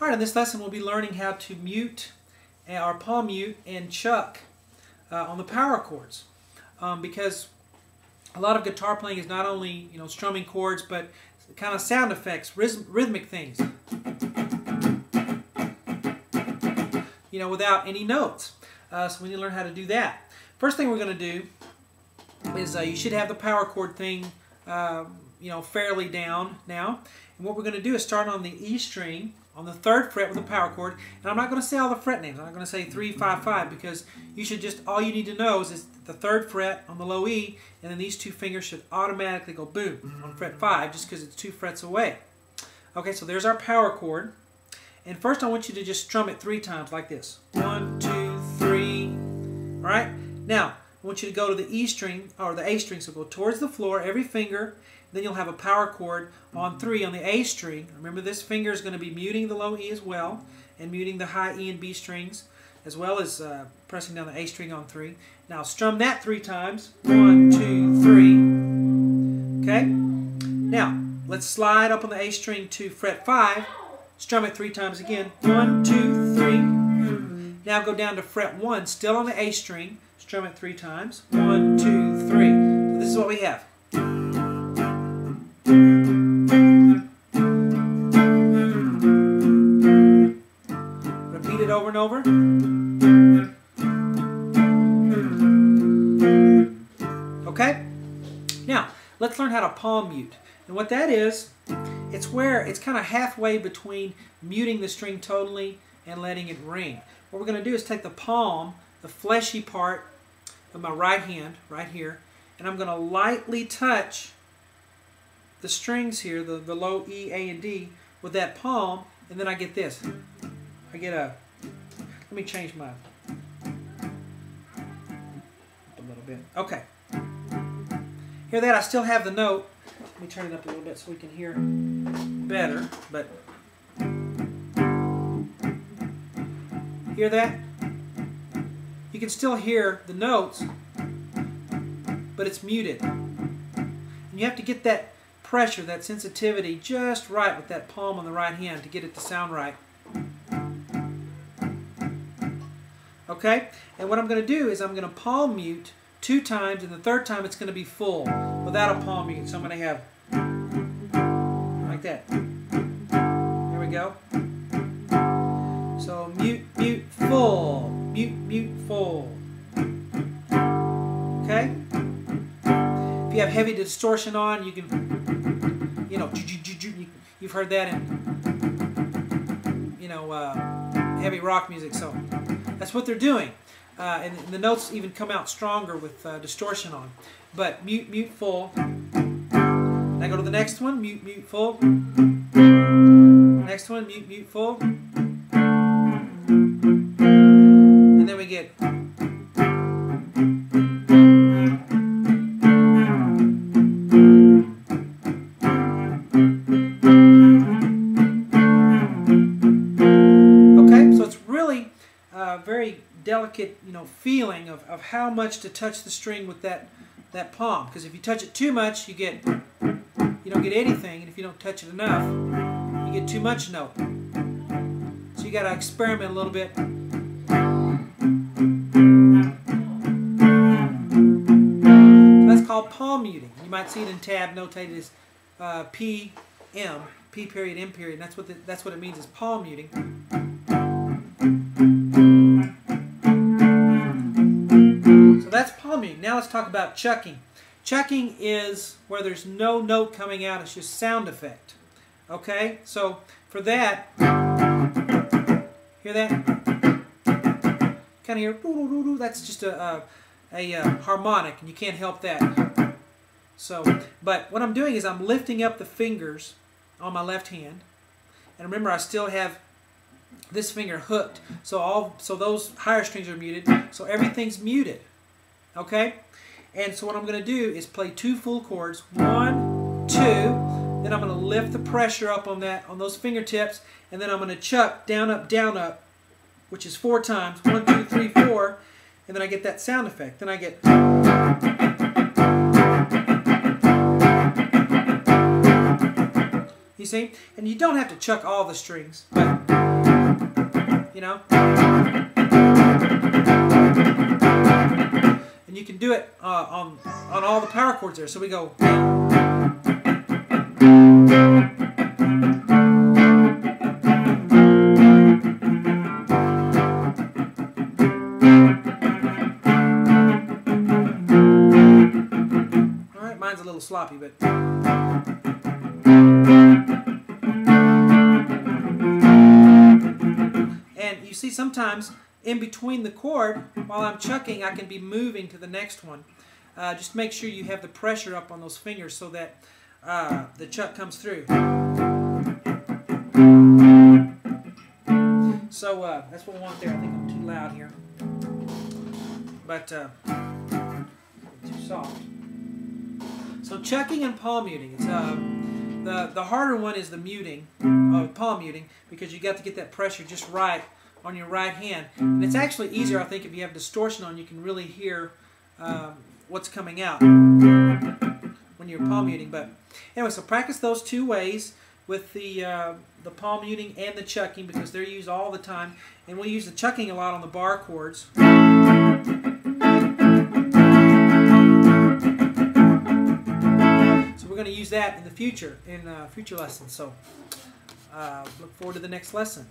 Alright, in this lesson we'll be learning how to mute or palm mute and chuck on the power chords, because a lot of guitar playing is not only strumming chords, but kind of sound effects, rhythmic things, without any notes. So we need to learn how to do that. First thing we're going to do is you should have the power chord thing fairly down now. And what we're going to do is start on the E string on the 3rd fret with the power chord. And I'm not going to say all the fret names. I'm not going to say 3, 5, 5, because you should just, all you need to know is the 3rd fret on the low E, and then these 2 fingers should automatically go boom on fret 5 just because it's 2 frets away. Okay, so there's our power chord. And first I want you to just strum it 3 times like this. 1, 2, 3. All right? Now, I want you to go to the E string, or the A string, so go towards the floor, every finger. Then you'll have a power chord on 3 on the A string. Remember, this finger is going to be muting the low E as well, and muting the high E and B strings, as well as pressing down the A string on 3. Now strum that 3 times. 1, 2, 3. Okay? Now, let's slide up on the A string to fret 5. Strum it 3 times again. 1, 2, 3. Now go down to fret 1, still on the A string. Strum it 3 times. 1, 2, 3. So this is what we have. Repeat it over and over. Okay? Now, let's learn how to palm mute. And what that is, it's where it's kind of halfway between muting the string totally and letting it ring. What we're going to do is take the palm, the fleshy part of my right hand, right here, and I'm going to lightly touch the strings here, the low E, A, and D, with that palm, and then I get this. I get a, let me change my, a little bit. Okay. Hear that? I still have the note. Let me turn it up a little bit so we can hear better, but hear that? You can still hear the notes, but it's muted. And you have to get that pressure, that sensitivity just right with that palm on the right hand to get it to sound right. Okay? And what I'm going to do is I'm going to palm mute 2 times, and the 3rd time it's going to be full without a palm mute. So I'm going to have like that. There we go. So mute, mute, full. Mute, mute, full. Okay? If you have heavy distortion on, you can, you've heard that in, heavy rock music. So that's what they're doing. And the notes even come out stronger with distortion on. But mute, mute, full. Now go to the next one. Mute, mute, full. Next one. Mute, mute, full. And then we get. Okay, so it's really very delicate, feeling of how much to touch the string with that palm. Because if you touch it too much, you don't get anything, and if you don't touch it enough, you get too much note. So you got to experiment a little bit. So that's called palm muting. You might see it in tab notated as P, M, P period, M period. And that's what it means is palm muting. That's palm muting. Now let's talk about chucking. Chucking is where there's no note coming out, it's just sound effect. Okay? So for that, hear that? Kind of hear, that's just a harmonic, and you can't help that. So, but what I'm doing is I'm lifting up the fingers on my left hand, and remember I still have this finger hooked, so those higher strings are muted, so everything's muted. Okay? And so what I'm going to do is play 2 full chords. 1, 2. Then I'm going to lift the pressure up on those fingertips, and then I'm going to chuck down, up, which is 4 times. 1, 2, 3, 4. And then I get that sound effect. Then I get. You see? And you don't have to chuck all the strings, but know. And you can do it on all the power chords there. So we go. All right, mine's a little sloppy, but. And you see sometimes in between the chord, while I'm chucking, I can be moving to the next one. Just make sure you have the pressure up on those fingers so that the chuck comes through. So that's what we want there. I think I'm too loud here. But too soft. So chucking and palm muting. It's the harder one is the muting, palm muting, because you got to get that pressure just right on your right hand. And it's actually easier, I think, if you have distortion on. You can really hear what's coming out when you're palm muting. But anyway, so practice those two ways with the palm muting and the chucking, because they're used all the time. And we use the chucking a lot on the bar chords. We're going to use that in the future, in future lessons. So look forward to the next lesson.